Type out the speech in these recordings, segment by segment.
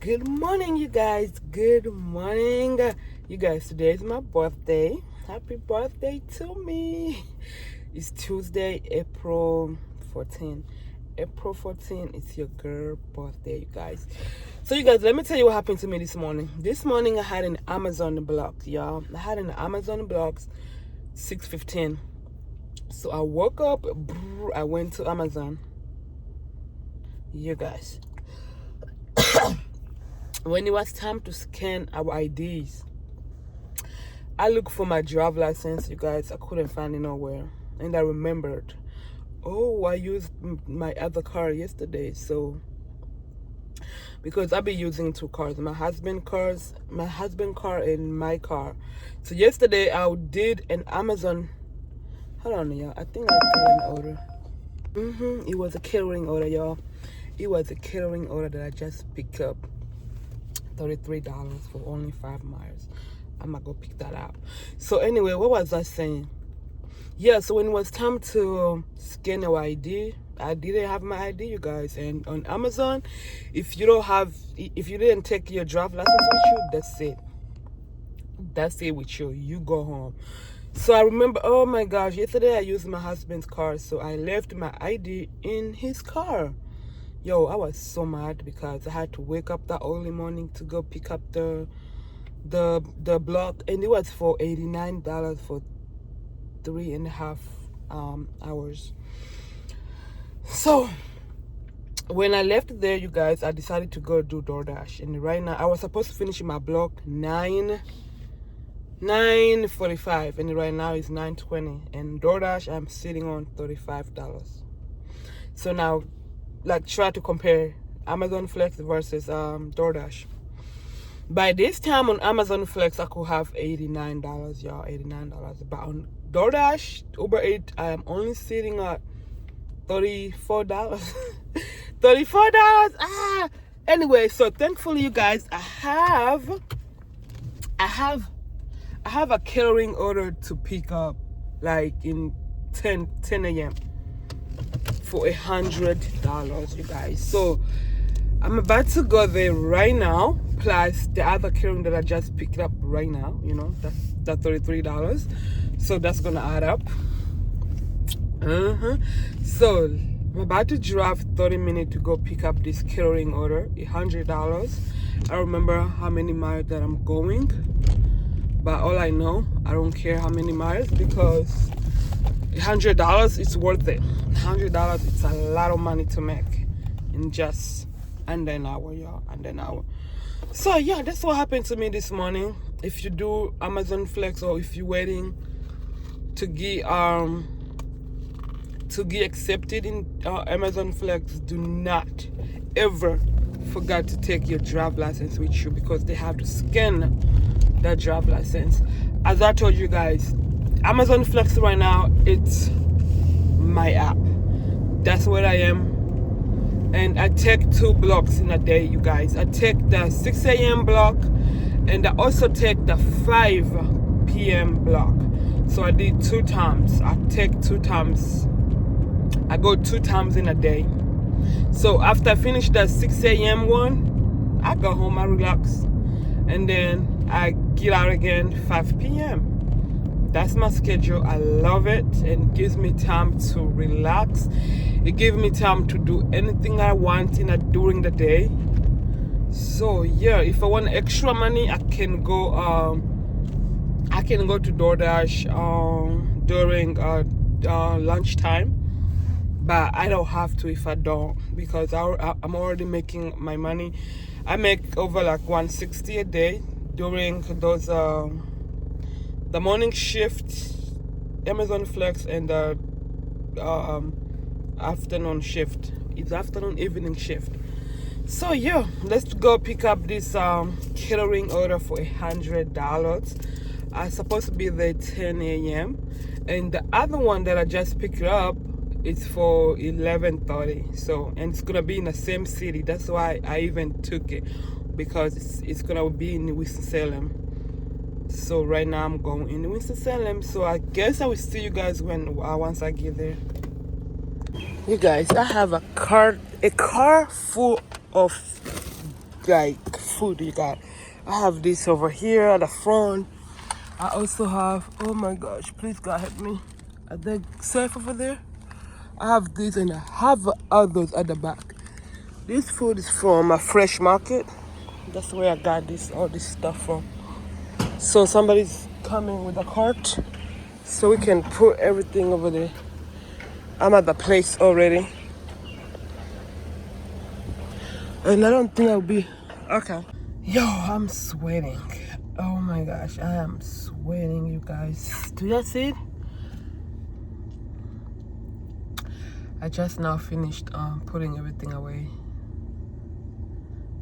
Good morning, you guys. Good morning. You guys, today is my birthday. Happy birthday to me. It's Tuesday, April 14. April 14, it's your girl birthday, you guys. So, you guys, let me tell you what happened to me this morning. This morning, I had an Amazon block, y'all. I had an Amazon block 6:15. So, I woke up, I went to Amazon. You guys. When it was time to scan our IDs, I looked for my driver license, you guys. I couldn't find it nowhere. And I remembered, oh, I used my other car yesterday. So, because I've been using two cars, my husband's car and my car. So yesterday I did an Amazon, hold on, y'all. I think I got an order. It was a catering order, y'all. It was a catering order that I just picked up. $33 for only 5 miles. I'm gonna go pick that up. So anyway, what was I saying? Yeah, so when it was time to scan our ID, I didn't have my ID, you guys. And on Amazon, if you didn't take your driver's license with you, that's it with you. You go home. So I remember, oh my gosh, yesterday I used my husband's car, so I left my ID in his car. Yo, I was so mad because I had to wake up that early morning to go pick up the block, and it was for $89 for 3.5 hours. So when I left there, you guys, I decided to go do DoorDash. And right now, I was supposed to finish my block 9:45, and right now it's 9:20. And DoorDash, I'm sitting on $35. So now, like, try to compare Amazon Flex versus DoorDash. By this time on Amazon Flex, I could have $89, y'all, $89. But on DoorDash, Uber Eats, I am only sitting at $34. $34. Anyway, so thankfully, you guys, I have a catering order to pick up, like in 10 a.m. for $100, you guys. So I'm about to go there right now, plus the other catering that I just picked up right now. You know, that's $33. So that's gonna add up. So I'm about to drive 30 minutes to go pick up this catering order, $100. I remember how many miles that I'm going, but all I know, I don't care how many miles, because $100 is worth it. $100, it's a lot of money to make in just under an hour, y'all. Under an hour. So yeah, that's what happened to me this morning. If you do Amazon Flex, or if you're waiting to get accepted in Amazon Flex, do not ever forget to take your driver's license with you, because they have to scan that driver's license. As I told you guys, Amazon Flex right now, it's my app. That's where I am. And I take 2 blocks in a day, you guys. I take the 6 a.m. block, and I also take the 5 p.m. block. So I did 2 times. I take 2 times. I go 2 times in a day. So after I finish the 6 a.m. one, I go home, I relax. And then I get out again 5 p.m. That's my schedule. I love it, and it gives me time to relax. It gives me time to do anything I want during the day. So yeah, if I want extra money, I can go to DoorDash during lunchtime. But I don't have to if I don't, because I'm already making my money. I make over like $160 a day during those the morning shift, Amazon Flex, and the afternoon shift. It's afternoon, evening shift. So yeah, let's go pick up this catering order for $100. I'm supposed to be there 10 a.m. And the other one that I just picked up, it's for 11:30. So, and it's gonna be in the same city. That's why I even took it, because it's gonna be in Winston-Salem. So right now I'm going in Winston-Salem. So I guess I will see you guys once I get there. You guys, I have a car full of like food you got. I have this over here at the front. I also have, oh my gosh, please God help me. Are they safe over there? I have this and I have others at the back. This food is from a fresh market. That's where I got all this stuff from. So somebody's coming with a cart so we can put everything over there. I'm at the place already. And I don't think I'll be, okay. Yo, I'm sweating. Oh my gosh, I am sweating, you guys. Do you see it? I just now finished putting everything away.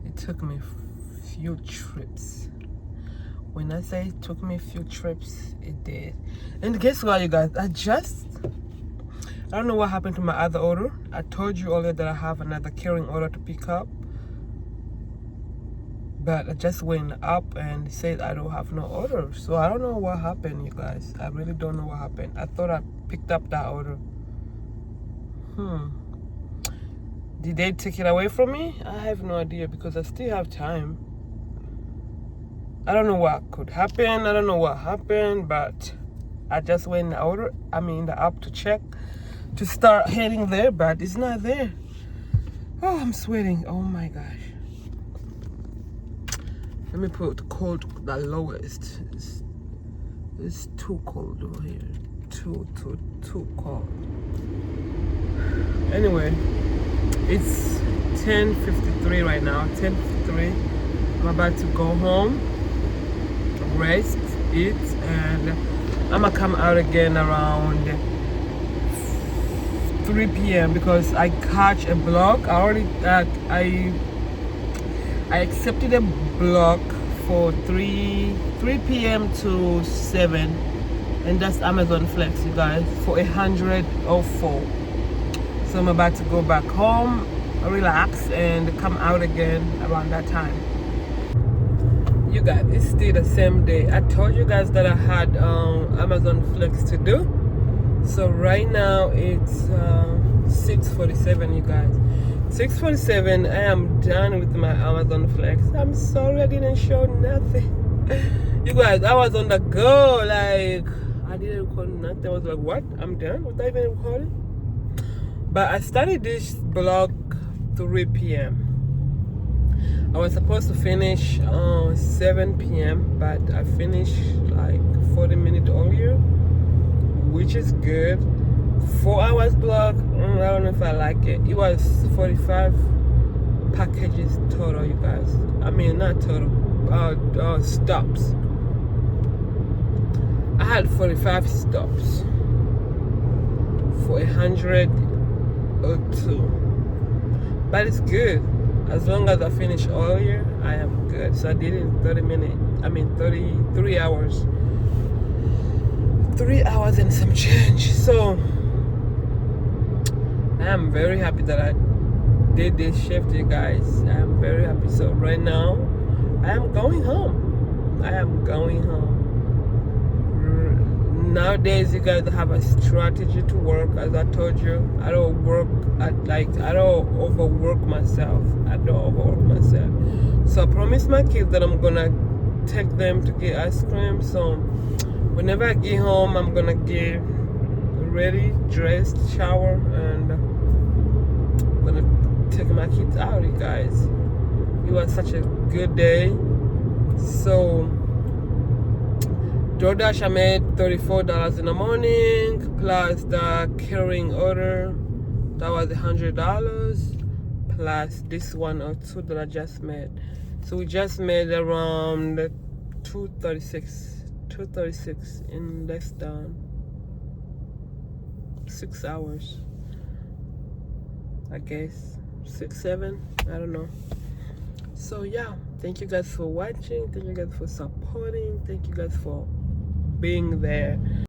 It took me a few trips. When I say it took me a few trips, it did. And guess what, you guys? I don't know what happened to my other order. I told you earlier that I have another carrying order to pick up. But I just went up and said I don't have no order. So I don't know what happened, you guys. I really don't know what happened. I thought I picked up that order. Did they take it away from me? I have no idea because I still have time. I don't know what could happen. I don't know what happened, but I just went in the app to check to start heading there, but it's not there. Oh, I'm sweating. Oh my gosh. Let me put cold the lowest. It's too cold over here. Too cold. Anyway, it's 10:53 right now. 10:53. I'm about to go home, rest, eat, and I'm gonna come out again around 3 p.m. because I catch a block. I accepted a block for 3 p.m. to 7, and that's Amazon Flex, you guys, for $104. So I'm about to go back home, relax, and come out again around that time. You guys, it's still the same day. I told you guys that I had Amazon Flex to do. So right now it's 6:47, you guys. 6:47. I am done with my Amazon Flex. I'm sorry I didn't show nothing. You guys, I was on the go, like I didn't record nothing. I was like, what? I'm done without even recording? But I started this blog 3 p.m. I was supposed to finish 7 p.m. but I finished like 40 minutes earlier, which is good. 4 hours blog, I don't know if I like it. It was 45 packages total, you guys. I mean, not total, stops. I had 45 stops for 102. But it's good. As long as I finish earlier, I am good. So I did it in 33 hours. 3 hours and some change. So I am very happy that I did this shift, you guys. I am very happy. So right now, I am going home. Nowadays, you guys have a strategy to work. As I told you, I don't overwork myself. So I promised my kids that I'm gonna take them to get ice cream. So whenever I get home, I'm gonna get ready, dressed, shower, and I'm gonna take my kids out, you guys. It was such a good day. So DoorDash, I made $34 in the morning, plus the carrying order, that was $100, plus this one or two that I just made. So we just made around $236 in less than 6 hours. I guess 6, 7, I don't know. So yeah, thank you guys for watching. Thank you guys for supporting. Thank you guys for being there.